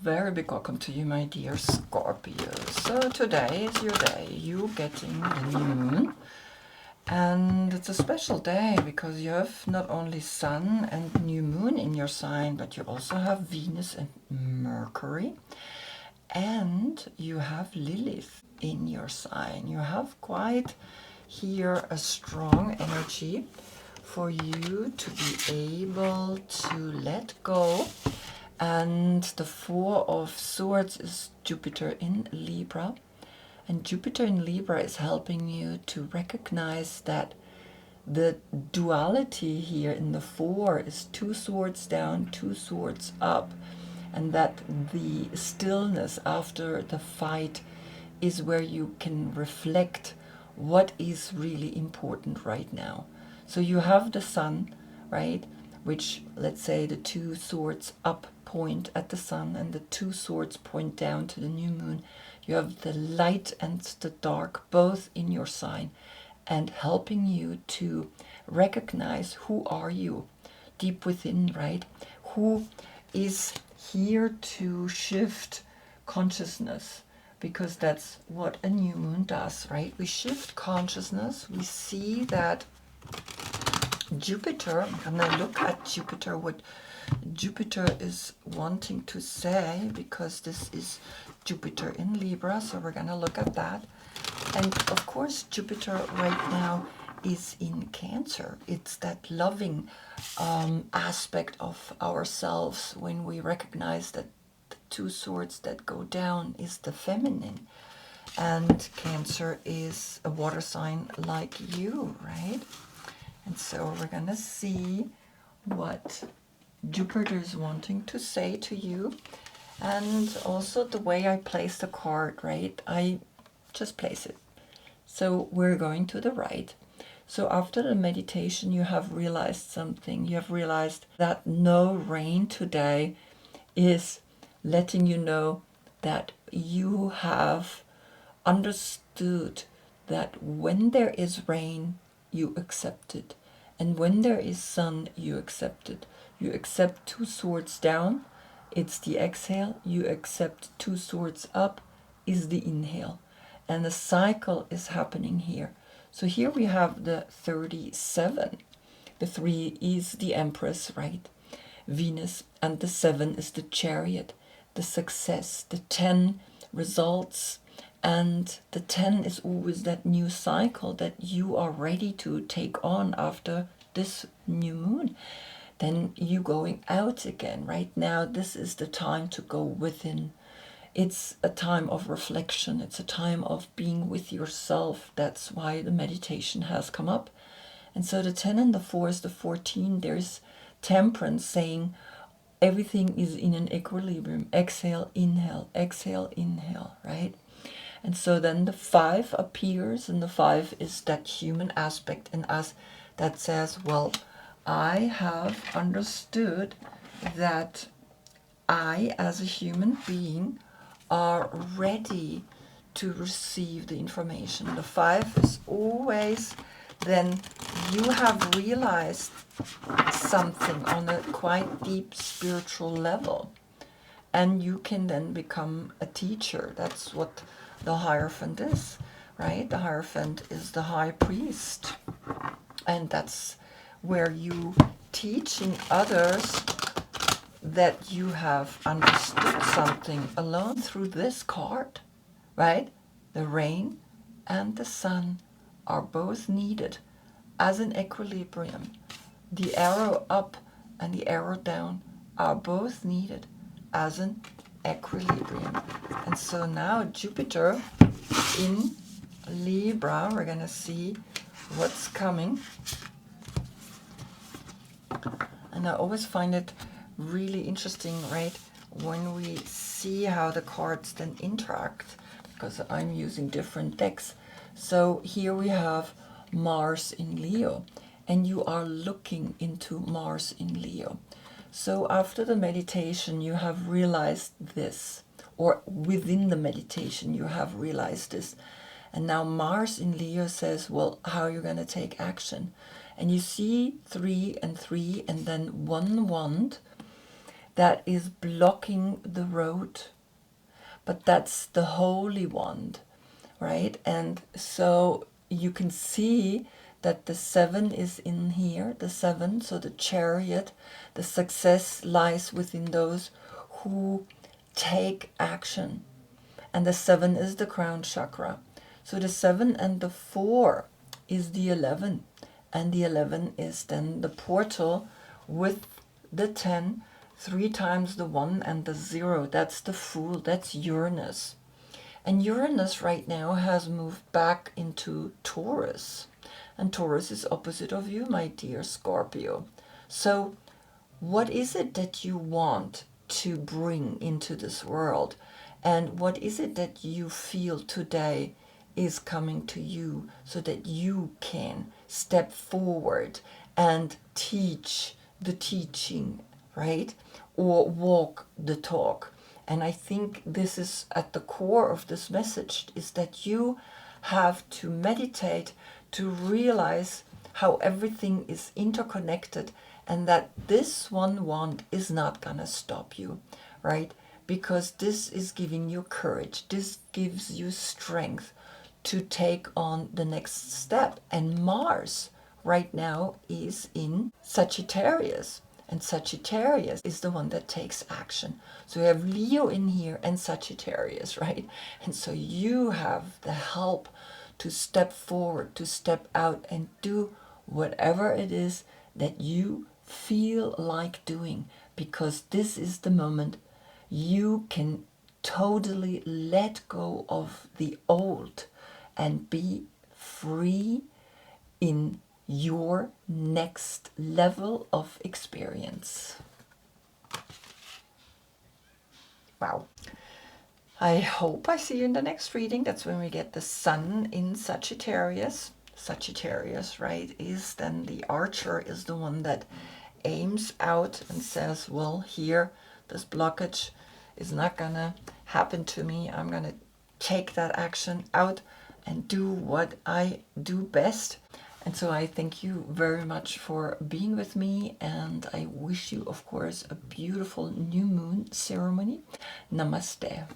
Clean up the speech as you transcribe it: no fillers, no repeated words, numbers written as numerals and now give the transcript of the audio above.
Very big welcome to you, my dear Scorpio. So today is your day. You're getting the new moon. And it's a special day because you have not only Sun and new moon in your sign, but you also have Venus and Mercury. And you have Lilith in your sign. You have quite here a strong energy for you to be able to let go. And the Four of Swords is Jupiter in Libra. And Jupiter in Libra is helping you to recognize that the duality here in the Four is two swords down, two swords up. And that the stillness after the fight is where you can reflect what is really important right now. So you have the Sun, right? Which, let's say, the two swords up point at the Sun and the two swords point down to the new moon. You have the light and the dark both in your sign and helping you to recognize who are you deep within, right? Who is here to shift consciousness, because that's what a new moon does, right? We shift consciousness. We see that Jupiter, I'm going to look at Jupiter, what Jupiter is wanting to say, because this is Jupiter in Libra, so we're going to look at that. And of course, Jupiter right now is in Cancer. It's that loving aspect of ourselves when we recognize that the two swords that go down is the feminine. And Cancer is a water sign like you, right? And so we're going to see what Jupiter is wanting to say to you. And also the way I place the card, right? I just place it. So we're going to the right. So after the meditation, you have realized something. You have realized that no rain today is letting you know that you have understood that when there is rain, you accept it. And when there is sun, you accept it. You accept two swords down, it's the exhale. You accept two swords up, is the inhale. And the cycle is happening here. So here we have the 37. The 3 is the Empress, right? Venus. And the 7 is the Chariot, the success. The 10 results. And the 10 is always that new cycle that you are ready to take on after this new moon. Then you going out again. Right now, this is the time to go within. It's a time of reflection. It's a time of being with yourself. That's why the meditation has come up. And so the 10 and the 4 is the 14. There's temperance, saying everything is in an equilibrium. Exhale, inhale, right? And so then the 5 appears, and the 5 is that human aspect in us that says, well, I have understood that I, as a human being, are ready to receive the information. The 5 is always, then you have realized something on a quite deep spiritual level, and you can then become a teacher. That's what the Hierophant is, right? The Hierophant is the high priest, and that's where you teaching others that you have understood something alone through this card, right? The rain and the sun are both needed as an equilibrium. The arrow up and the arrow down are both needed as an equilibrium. And so now Jupiter in Libra, we're going to see what's coming. And I always find it really interesting, right, when we see how the cards then interact, because I'm using different decks. So here we have Mars in Leo, and you are looking into Mars in Leo. So after the meditation, you have realized this, or within the meditation, you have realized this. And now Mars in Leo says, well, how are you going to take action? And you see 3 and 3, and then 1 wand. that is blocking the road, but that's the holy wand, right? And so you can see that the 7 is in here, the 7, so the chariot, the success lies within those who take action. And the 7 is the crown chakra. So the 7 and the 4 is the 11. And the 11 is then the portal with the 10, 3 times the 1 and the 0. That's the Fool, that's Uranus. And Uranus right now has moved back into Taurus. And Taurus is opposite of you, my dear Scorpio. So what is it that you want to bring into this world? And what is it that you feel today is coming to you so that you can step forward and teach the teaching, right? Or walk the talk. And I think this is at the core of this message, is that you have to meditate to realize how everything is interconnected, and that this one wand is not gonna stop you, right? Because this is giving you courage, this gives you strength to take on the next step. And Mars right now is in Sagittarius, and Sagittarius is the one that takes action. So you have Leo in here and Sagittarius, right? And so you have the help to step forward, to step out and do whatever it is that you feel like doing, because this is the moment you can totally let go of the old and be free in your next level of experience. Wow. I hope I see you in the next reading. That's when we get the Sun in Sagittarius. Sagittarius, right, is then the archer, is the one that aims out and says, well, here, this blockage is not gonna happen to me. I'm gonna take that action out and do what I do best. And so I thank you very much for being with me, and I wish you, of course, a beautiful new moon ceremony. Namaste.